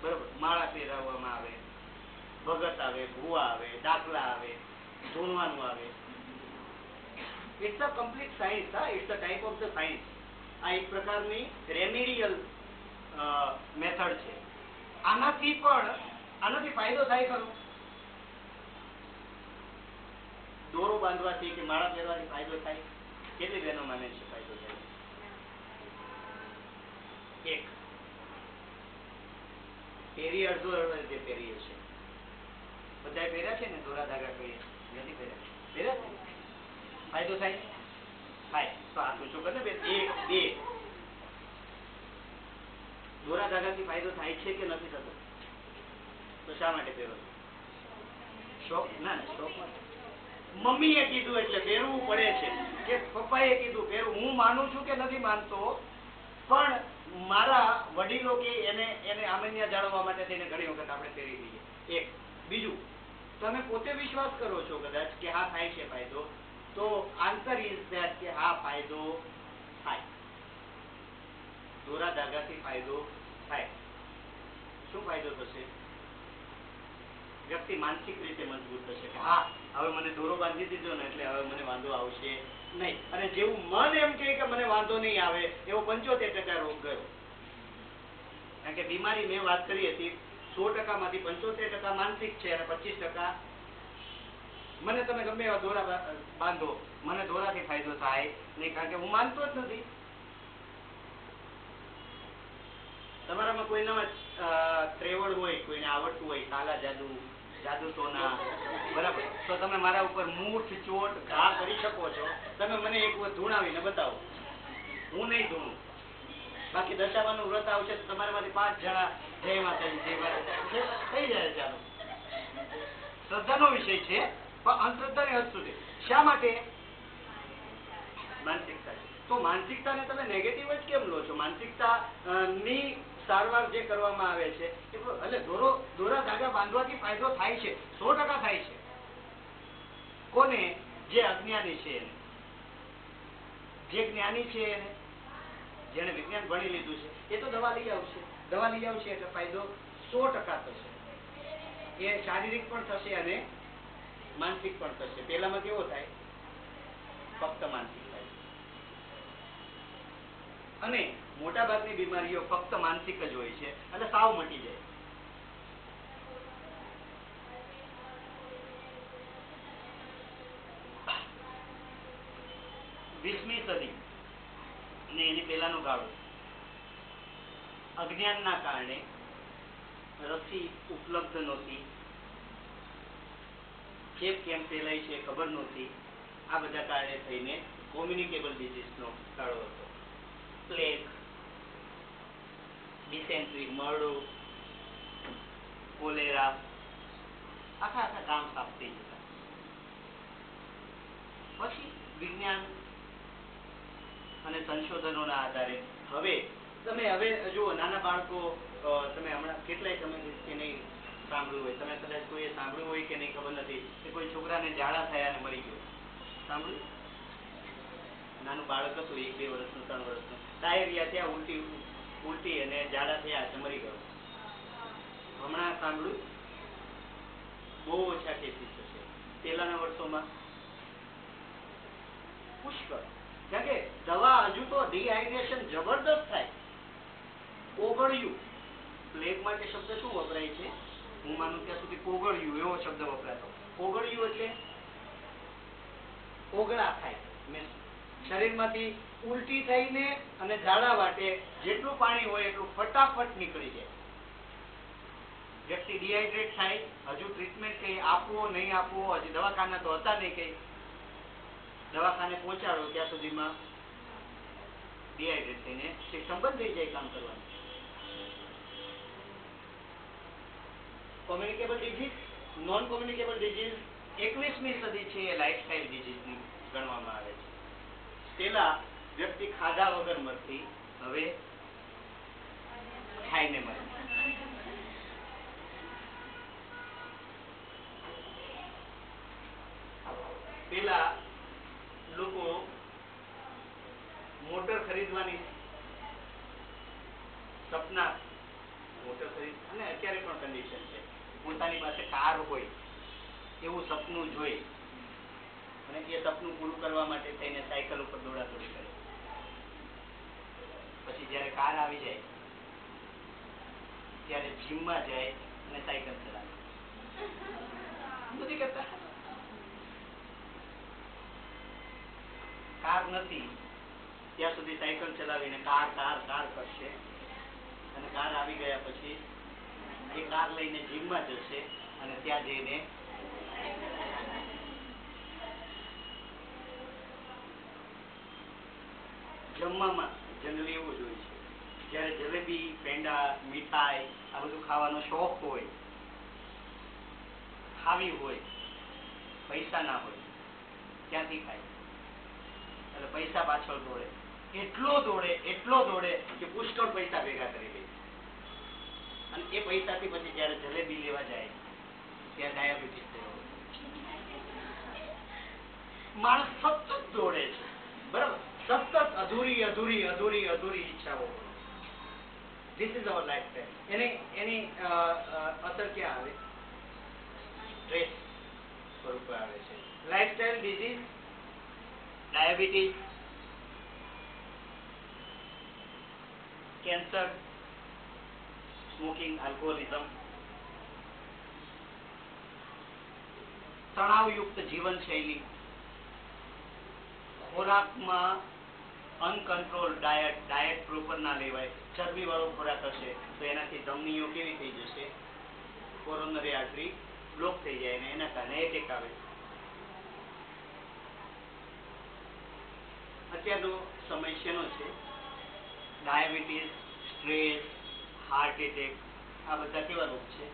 બરાબર, માળા પહેરાવવામાં આવે, ભગત આવે, ભુવા આવે, દાખલા આવે, ધૂણવાનું આવે. It's a complete science. It's a type of the science. આ એક પ્રકારની રેમેડિયલ મેથડ છે. આનાથી ફાયદો થાય ખરો? દોરો બાંધવાથી કે માળા પહેરવાથી ફાયદો થાય? કેટલી બહેનો માને છે ફાયદો થાય? એક પેરી અડધો જે પહેરીએ છે, બધા પહેર્યા છે ને, દોરા ધાગા કહીએ, નથી પહેર્યા? ફાયદો થાય? થાય. તો આ પૂછો કરે બે દોરા ધાગાથી ફાયદો થાય છે કે નથી થતો? તો શા માટે પહેરો? શોખ? ના, શોખ માટે. મમ્મીએ કીધું એટલે પહેરવું પડે છે, કે પપ્પાએ કીધું પહેરવું. હું માનું છું કે નથી માનતો, પણ મારા વડીલો કે એને આમન્યા જાળવવા માટે થઈને ઘણી વખત આપણે પહેરી દઈએ. એક. બીજું, તમે પોતે વિશ્વાસ કરો છો કદાચ કે હા થાય છે ફાયદો, તો આન્સર ઇઝ ધેટ કે હા ફાયદો થાય. દોરા ધાગાથી ફાયદો થાય. શું ફાયદો થશે? વ્યક્તિ માનસિક રીતે મજબૂત થશે કે હા, હવે મને દોરો બાંધી દીધો ને એટલે હવે મને વાંધો આવશે નહીં. અને જેવું મન એમ કહે કે મને વાંધો નહીં આવે, એવો 75% રોગ ગયો. કારણ કે બીમારી મેં વાત કરી હતી 100% માંથી 75% માનસિક છે અને 25% મને તમે ગમે એવા દોરા બાંધો, મને દોરાથી ફાયદો થાય નહીં, કારણ કે હું માનતો જ નથી. તમારામાં કોઈનામાં ત્રેવડ હોય, કોઈને આવડતું હોય કાલા જાદુ, જાદુ ટોના, બરાબર, તો તમે મારા ઉપર મૂઠ ચોટ ઘા કરી શકો છો. તમે મને એક વખત ધૂણાવીને બતાવો, હું નહીં ધૂણું. બાકી દશામાનું વ્રત આવશે તો તમારામાંથી 5 જણા જય માતાજી જય માતાજી થઈ જાય. ચાલો, શ્રદ્ધાનો વિષય છે, પણ અંધશ્રદ્ધાની હદ સુધી. શા માટે? માનસિકતા છે. તો માનસિકતાને તમે નેગેટિવ જ કેમ લો છો? માનસિકતા ની સારવાર જે કરવામાં આવે છે એટલે દોરા ધાગા બાંધવાથી ફાયદો થાય છે, 100% થાય છે. કોને? જે અજ્ઞાની છે એને. જે જ્ઞાની છે એને, જેને વિજ્ઞાન ભણી લીધું છે, એ તો દવા લઈ આવશે. દવા લઈ આવશે એટલે ફાયદો 100% થશે. એ શારીરિક પણ થશે અને માનસિક પણ થશે. પેલામાં કેવો થાય? ફક્ત માનસિક થાય. અને મોટા ભાગની બીમારીઓ ફક્ત માનસિક જ હોય છે, એટલે સાવ મટી જાય. વીસમી સદી અને એની પહેલાનો ગાળો, અજ્ઞાનના કારણે રસી ઉપલબ્ધ નહોતી, ચેપ કેમ ફેલાય છે ખબર નહોતી. આ બધા કારણે થઈને કોમ્યુનિકેબલ ડિઝીઝનો ગાળો હતો. પ્લેગ, ડિસેન્ટ્રી, મરડો, કોલેરા, આખા કામ સાફ થઈ જતા. પછી વિજ્ઞાન અને સંશોધનોના આધારે હવે જુઓ, નાના બાળકો, તમે હમણાં કેટલાય સમયથી નહીં સાંભળ્યું હોય, તમે કદાચ કોઈએ સાંભળ્યું હોય કે નહીં ખબર નથી, કે કોઈ છોકરાને ઝાડા થયા અને મરી ગયો. સાંભળ્યું? નાનું બાળક હતું, 1-2 વર્ષનું, 3 વર્ષનું, ડાયરિયા થયા, ઉલટી અને ઝાડા થયા એટલે મરી ગયો. હમણાં સાંભળ્યું? બહુ ઓછા કેસીસ થશે. પહેલાના વર્ષોમાં પુષ્કળ. કારણ કે દવા હજુ તો ડિહાઇડ્રેશન જબરદસ્ત થાય. કોગળિયું, પ્લેગ માટે શબ્દ શું વપરાય છે? હું માનું ત્યાં સુધી કોગળિયું એવો શબ્દ વપરાતો. કોગળિયું એટલે કોગળા થાય, શરીરમાંથી ઉલટી થઈને અને ઝાડા વાટે જેટલું પાણી હોય એટલું ફટાફટ નીકળી જાય. વ્યક્તિ ડિહાઇડ્રેટ થાય. હજુ ટ્રીટમેન્ટ કઈ આપવો નહીં આપવો, હજી દવાખાના તો હતા નહીં, કઈ દવાખાને પહોંચાડો ત્યાં સુધીમાં ડિહાઇડ્રેટ થઈને સિસ્ટમ બંધ થઈ જાય કામ કરવાનું. Communicable disease, non communicable disease 21મી સદી છે એ લાઇફસ્ટાઇલ ડિઝીઝની ગણવામાં આવે છે. પેલા વ્યક્તિ ખાધા વગર મરતી, હવે ખાઈને મરે. પેલા લોકો મોટર ખરીદવાની સપના, મોટર ખરીદ, અને અત્યારે પણ કન્ડિશન છે, પોતાની પાસે કાર હોય એવું સપનું જોઈ અને એ સપનું પૂરું કરવા માટે થઈને સાયકલ ઉપર દોડાદોડી કરે. પછી જયારે કાર આવી જાય ત્યારે જીમમાં જાય અને સાયકલ ચલાવે. નથી કરતા? કાર નથી ત્યાં સુધી સાયકલ ચલાવીને કાર કાર કાર કરશે, અને કાર આવી ગયા પછી એ કાર લઈને જીમમાં જશે અને ત્યાં જઈને જમવામાં જનરલી એવું જ હોય છે, જયારે જલેબી, પેંડા, મીઠાઈ આ બધું ખાવાનો શોખ હોય, ખાવી હોય, પૈસા ના હોય, ક્યાંથી ખાય? એટલે પૈસા પાછળ દોડે, એટલો દોડે કે પુષ્કળ પૈસા ભેગા કરી લે. અને એ પૈસાથી પછી જયારે જલેબી લેવા જાય ત્યારે ડાયાબિટીસ થયો. માણસ સતત દોડે છે, બરાબર, સતત અધૂરી ઈચ્છાઓ. This is our lifestyle. એની અસર ક્યાં આવે? સ્ટ્રેસ સ્વરૂપે આવે છે. Lifestyle disease, diabetes, cancer, smoking, alcoholism, તણાવયુક્ત જીવનશૈલી, ખોરાકમાં અનકન્ટ્રોલ ડાયટ પ્રોપર ના લેવાય, ચરબીવાળો ખોરાક હશે તો એનાથી ધમનીઓ કેવી થઈ જશે? કોરોનરી આર્ટરી બ્લોક થઈ જાય ને એના કારણે એટેક આવે. અત્યારનો સમય શેનો છે? ડાયાબિટીસ, સ્ટ્રેસ, હાર્ટ એટેક, આ બધા કેવા રોગ છે?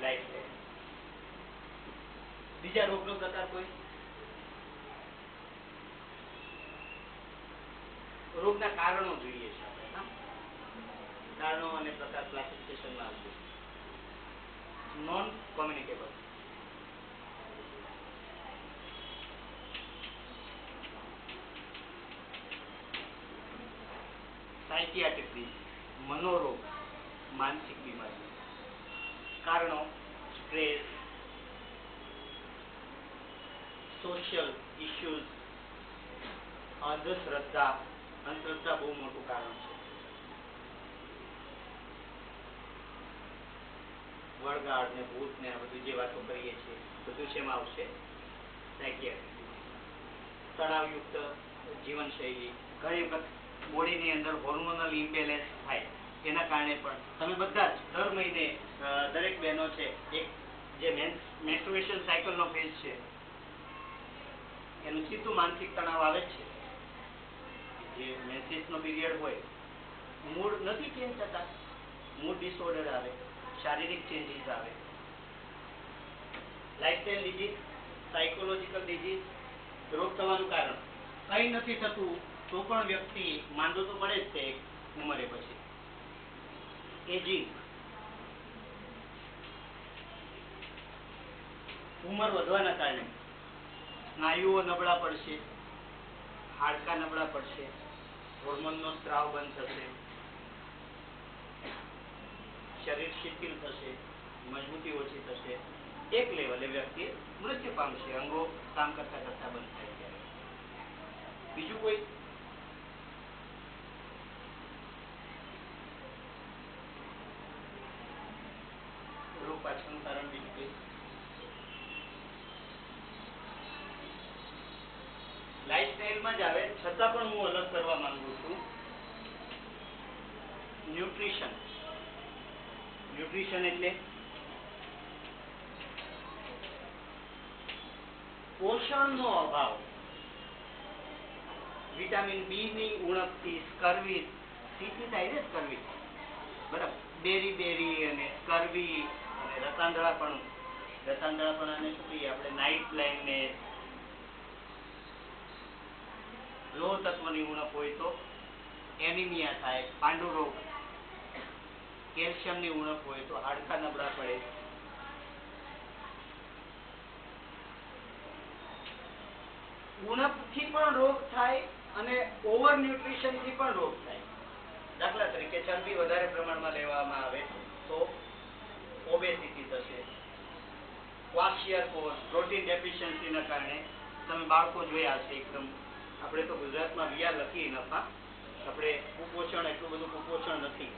લાઈફસ્ટાઈલ. બીજા રોગનો પ્રકાર કોઈ? રોગના કારણો જોઈએ છે આપણે. કારણો અને પ્રકાર ક્લાસિફિકેશનમાં આવશે. નોન કોમ્યુનિકેબલ, સાયકિયાટ્રિક ડિઝીઝ, મનોરોગ, માનસિક બીમારી. કારણો: સ્ટ્રેસ, સોશિયલ ઇશ્યુઝ, અંધશ્રદ્ધા. અંધશ્રદ્ધા બહુ મોટું કારણ છે. વળગાડ ને ભૂત ને આ બધું જે વાતો કરીએ છીએ બધું શેમાં આવશે? સાયકિયાટ્રિક. તણાવયુક્ત જીવનશૈલી, ઘણી વખત બોડીની અંદર હોર્મોનલ ઇમ્બેલેન્સ થાય એના કારણે પણ તમે બધા જ દર મહિને દરેક બહેનો છે એક જે મેન્સ્ટ્રુએશન સાયકલનો ફેઝ છે એનું સીધું માનસિક તણાવ આવે છે. જે મેન્સિસનો પીરિયડ હોય, મૂડ નથી ચેન્જ થતા, મૂડ ડિસઓર્ડર આવે, શારીરિક ચેન્જીસ આવે. Lifestyle disease, psychological disease. રોગ થવાનું કારણ કંઈ નથી થતું તો પણ વ્યક્તિ માંદો તો પડે જ છે ઉંમરે પછી. એજિંગ, ઉંમર વધવાના કારણે સ્નાયુઓ નબળા પડશે, હાડકાં નબળા પડશે, હોર્મોનનો સ્ત્રાવ બંધ થશે, શરીર શિથિલ થશે, મજબૂતી ઓછી થશે. એક લેવલે વ્યક્તિ મૃત્યુ પામશે, અંગો કામ કરતા કરતા બંધ થાય ત્યારે. બીજું કોઈ? રોગ પાછળનું કારણ બીજું કોઈ? લાઈફસ્ટાઈલમાં જ આવે છતાં પણ હું અલગ કરવા માંગુ છું. ન્યુટ્રિશન. ન્યુટ્રિશન એટલે પોષણનો અભાવ. વિટામિન બી ની ઉણપથી સ્કર્વી, સીથી થાય ને સ્કર્વી, બરાબર? બેરી અને સ્કર્વી અને રતાંધળાપણું. રતાંધળાપણાને શું કહીએ આપણે? Night blindness. લોહ તત્વની ઉણપ હોય તો એનિમિયા થાય, પાંડુ રોગ. કેલ્શિયમની ઉણપ હોય તો હાડકાં નબળા પડે. ઉણપથી પણ રોગ થાય અને ઓવર ન્યુટ્રિશનથી પણ રોગ થાય. દાખલા તરીકે ચરબી વધારે પ્રમાણમાં લેવામાં આવે તો ઓબેસિટી થશે. ક્વાશિયરકોર, પ્રોટીન ડેફિશિયન્સીના કારણે તમે બાળકો જોયા હશે એકદમ. આપણે તો ગુજરાતમાં વિયા લખી નફા, આપણે કુપોષણ એટલું બધું કુપોષણ નથી.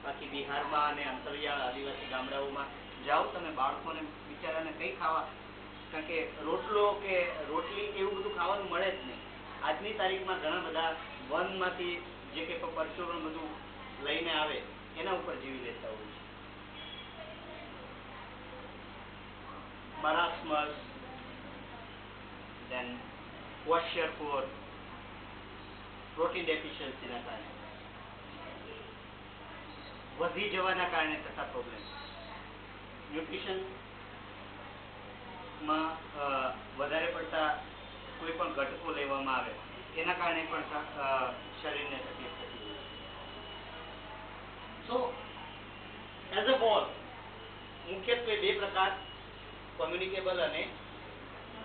બાકી બિહારમાં અને અંતરિયાળ આદિવાસી ગામડાઓમાં જાઓ તમે, બાળકોને બિચારાને કંઈ ખાવા, કારણ કે રોટલો કે રોટલી એવું બધું ખાવાનું મળે જ નહીં. આજની તારીખમાં ઘણા બધા વનમાંથી જે કંઈ પરચુરણ બધું લઈને આવે એના ઉપર જીવી લેતા હોય છે. મારાસ્મસ, then kwashiorkor, પ્રોટીન ડેફિશિયન્સીના કારણે, વધી જવાના કારણે થતા પ્રોબ્લેમ. ન્યુટ્રિશનમાં વધારે પડતા કોઈ પણ ઘટકો લેવામાં આવે એના કારણે પણ શરીરને તકલીફ થતી હોય છે. સો એઝ અ હોલ મુખ્યત્વે બે પ્રકાર, કોમ્યુનિકેબલ અને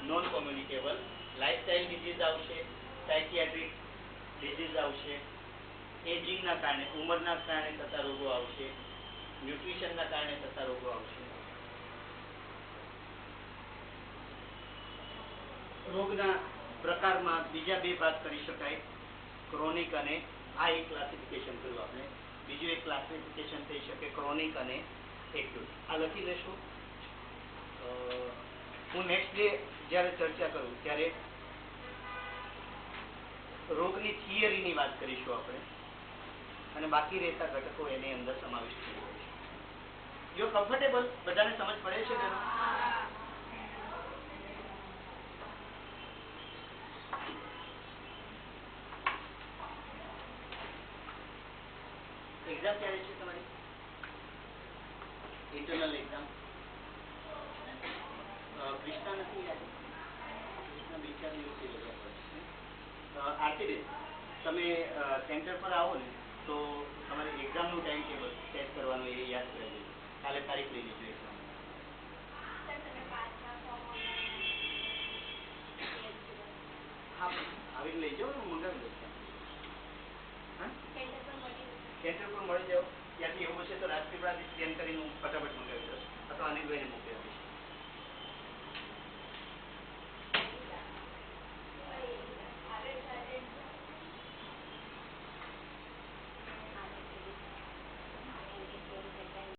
નોન કોમ્યુનિકેબલ. લાઇફસ્ટાઇલ ડિઝીઝ આવશે, સાયકિયાટ્રિક ડિઝીઝ આવશે, એજિંગના કારણે, ઉંમરના કારણે થતા રોગો આવશે, ન્યુટ્રિશનના કારણે થતા રોગો આવશે. રોગના પ્રકારમાં બીજા બે ભાગ કરી શકાય, ક્રોનિક અને આ એક ક્લાસિફિકેશન કર્યું આપણે. બીજું એક ક્લાસિફિકેશન થઈ શકે ક્રોનિક અને એક્યુટ. આ લખી લેશો. હું નેક્સ્ટ ડે જ્યારે ચર્ચા કરું ત્યારે રોગની થિયરીની વાત કરીશું આપણે, અને બાકી રહેતા ઘટકો એની અંદર સમાવિષ્ટ થઈ જશે. જો કમ્ફર્ટેબલ, બધાને સમજ પડે છે ને? એક્ઝામ ક્યારે છે તમારી? Internal exam? ક્રિષ્ના નથી યાદ? ક્રિષ્ના 2-4 દિવસથી રજા પડશે. આરતીબેન, તમે સેન્ટર પર આવો ને તો તમારે એક્ઝામનું ટાઈમ ટેબલ સેટ કરવાનું એ યાદ કરી દેજો. કાલે તારીખ લઈ લેજો એક્ઝામ. હા, આવીને લઈ જાઓ ને, હું મંગાવી દઉં. હા, સેન્ટર પર મળી જાઓ. ત્યાંથી એવું હશે તો રાજપીપળાથી સ્કેન કરીને હું ફટાફટ મંગાવી દઉં, અથવા અનિલભાઈને મોકલી